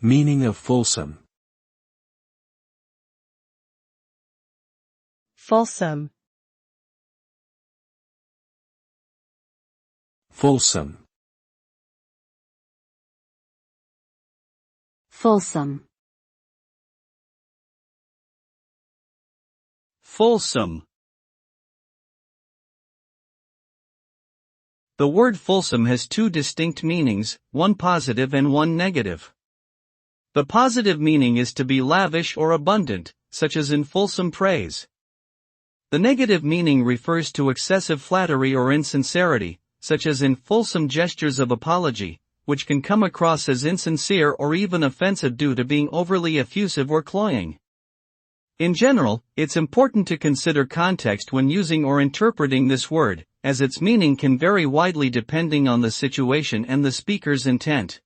Meaning of fulsome. Fulsome. Fulsome. Fulsome. Fulsome. The word fulsome has two distinct meanings, one positive and one negative. The positive meaning is to be lavish or abundant, such as in fulsome praise. The negative meaning refers to excessive flattery or insincerity, such as in fulsome gestures of apology, which can come across as insincere or even offensive due to being overly effusive or cloying. In general, it's important to consider context when using or interpreting this word, as its meaning can vary widely depending on the situation and the speaker's intent.